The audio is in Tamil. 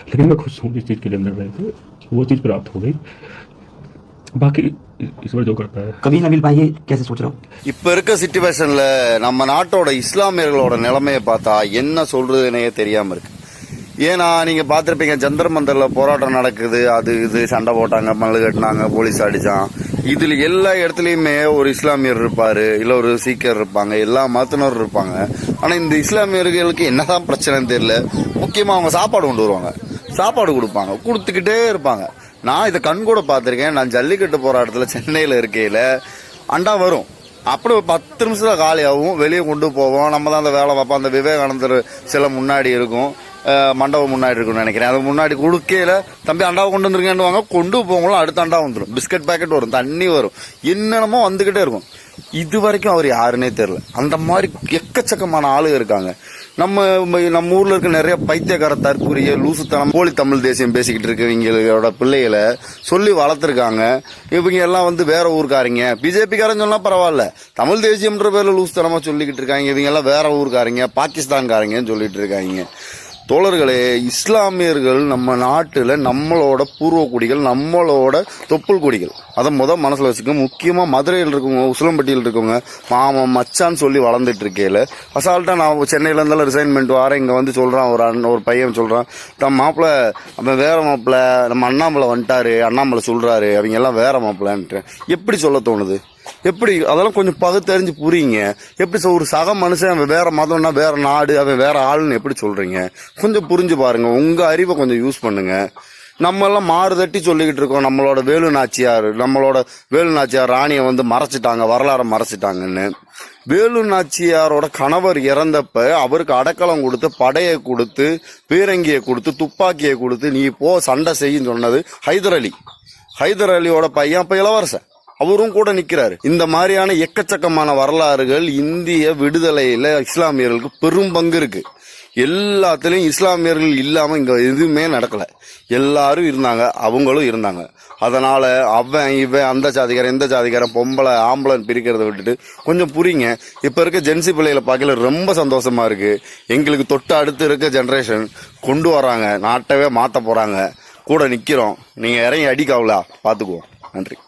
लेकिन मैं खुश हूँ जिस चीज़ के लिए अंदर रहे थे वो चीज़ प्राप्त हो गई। बाकी ईश्वर जो करता है कभी ना मिल पाएंगे कैसे सोच रहा हूँ। இப்ப இருக்க சிச்சுவேஷன்ல நம்ம நாட்டோட இஸ்லாமியர்களோட நிலைமையை பார்த்தா என்ன சொல்றதுன்னே தெரியாம இருக்கு. ஏன்னா நீங்க பாத்திருப்பீங்க, ஜந்தர் மந்தர்ல போராட்டம் நடக்குது, அது இது சண்டை போட்டாங்க, மல்லு கட்டினாங்க, போலீஸ் அடிச்சான். இதுல எல்லா இடத்துலயுமே ஒரு இஸ்லாமியர் இருப்பாரு, இல்ல ஒரு சீக்கியர் இருப்பாங்க, எல்லா மதத்தினரும் இருப்பாங்க. ஆனா இந்த இஸ்லாமியர்களுக்கு என்னதான் பிரச்சனைன்னு தெரியல. முக்கியமா அவங்க சாப்பாடு கொண்டு வருவாங்க, சாப்பாடு கொடுப்பாங்க, கொடுத்துக்கிட்டே இருப்பாங்க. நான் இதை கண்கூட பார்த்திருக்கேன். நான் ஜல்லிக்கட்டு போராட்டத்துல சென்னையில இருக்கையில அண்டா வரும், அப்படி ஒரு 10 நிமிஷத்துல காலியாகவும் வெளியே கொண்டு போவோம். நம்ம தான் அந்த வேலை பார்ப்போம். அந்த விவேகானந்தர் சில முன்னாடி இருக்கும், மண்டபம் முன்னாடி இருக்கும்னு நினைக்கிறேன். அது முன்னாடி குடுக்கையில தம்பி அண்டாவை கொண்டு வந்துருக்கேன்னு கொண்டு போவங்களும் அடுத்த அண்டா வந்துடும், பிஸ்கட் பேக்கெட் வரும், தண்ணி வரும், என்னென்னமோ வந்துகிட்டே இருக்கும். இது வரைக்கும் அவர் யாருன்னே தெரியல. அந்த மாதிரி எக்கச்சக்கமான ஆளுங்க இருக்காங்க. நம்ம ஊர்ல இருக்க நிறைய பைத்தியக்கார தற்கூரிய லூசுத்தனம் போலி தமிழ் தேசியம் பேசிக்கிட்டு இருக்கவங்களோட பிள்ளைகளை சொல்லி வளர்த்துருக்காங்க. இவங்க எல்லாம் வந்து வேற ஊருக்காரங்க, பிஜேபிக்காரன் சொன்னா பரவாயில்ல, தமிழ் தேசியம்ன்ற பேர்ல லூசுத்தனமா சொல்லிக்கிட்டு இருக்காங்க. இவங்க எல்லாம் வேற ஊருக்காரங்க, பாகிஸ்தான்காரங்கன்னு சொல்லிட்டு இருக்காங்க. தோழர்களே, இஸ்லாமியர்கள் நம்ம நாட்டுல நம்மளோட பூர்வ குடிகள், நம்மளோட தொப்புள் குடிகள். அதை மனசுல வச்சுக்க. முக்கியமா மதுரையில் இருக்கவங்க, உசிலம்பட்டியில் இருக்கவங்க மாமன் மச்சான்னு சொல்லி வளர்ந்துட்டு இருக்கையில அசால்ட்டா நான் சென்னையில இருந்தாலும் ரிசைன்மெண்ட் வாரேன், இங்க வந்து சொல்றான் ஒரு பையன் சொல்றான், தம் மாப்பிள்ள அவன் வேற மாப்பிள்ள, நம்ம அண்ணாமலை வந்துட்டாரு, அண்ணாமலை சொல்றாரு, அவங்க எல்லாம் வேற மாப்பிள்ளன்ட்டு எப்படி சொல்ல தோணுது? எப்படி அதெல்லாம் கொஞ்சம் பகுத்தறிஞ்சு புரியுங்க. எப்படி ஒரு சக மனுஷன் அவன் வேற மதம்னா வேற நாடு, அவன் வேற ஆளுன்னு எப்படி சொல்றீங்க? கொஞ்சம் புரிஞ்சு பாருங்க, உங்க அறிவை கொஞ்சம் யூஸ் பண்ணுங்க. நம்ம எல்லாம் மாறுதட்டி சொல்லிக்கிட்டு இருக்கோம், நம்மளோட வேலு நாச்சியார் ராணியை வந்து மறைச்சிட்டாங்க, வரலாறை மறைச்சிட்டாங்கன்னு. வேலு நாச்சியாரோட கணவர் இறந்தப்ப அவருக்கு அடக்கலம் கொடுத்து, படையை கொடுத்து, பீரங்கியை கொடுத்து, துப்பாக்கியை கொடுத்து, நீ போ சண்டை செய்யும் சொன்னது ஹைதர் அலியோட பையன், அப்ப இளவரசன், அவரும் கூட நிக்கிறாரு. இந்த மாதிரியான எக்கச்சக்கமான வரலாறுகள் இந்திய விடுதலையில இஸ்லாமியர்களுக்கு பெரும் பங்கு இருக்கு. எல்லாத்துலயும் இஸ்லாமியர்கள் இல்லாம இங்க எதுவுமே நடக்கல. எல்லாரும் இருந்தாங்க, அவங்களும் இருந்தாங்க. அதனால அவன் இவன் அந்த ஜாதிகாரன் இந்த ஜாதிகாரன் பொம்பளை ஆம்பளை பிரிக்கிறத விட்டுட்டு கொஞ்சம் புரியுங்க. இப்ப இருக்க ஜென்சி பிள்ளைகளை பார்க்கல ரொம்ப சந்தோஷமா இருக்கு. எங்களுக்கு தொட்டு அடுத்து இருக்க ஜெனரேஷன் கொண்டு வராங்க, நாட்டவே மாத்த போறாங்க, கூட நிக்கிறோம். நீங்க இறங்கி அடிக்காவலா பாத்துக்குவோம். நன்றி.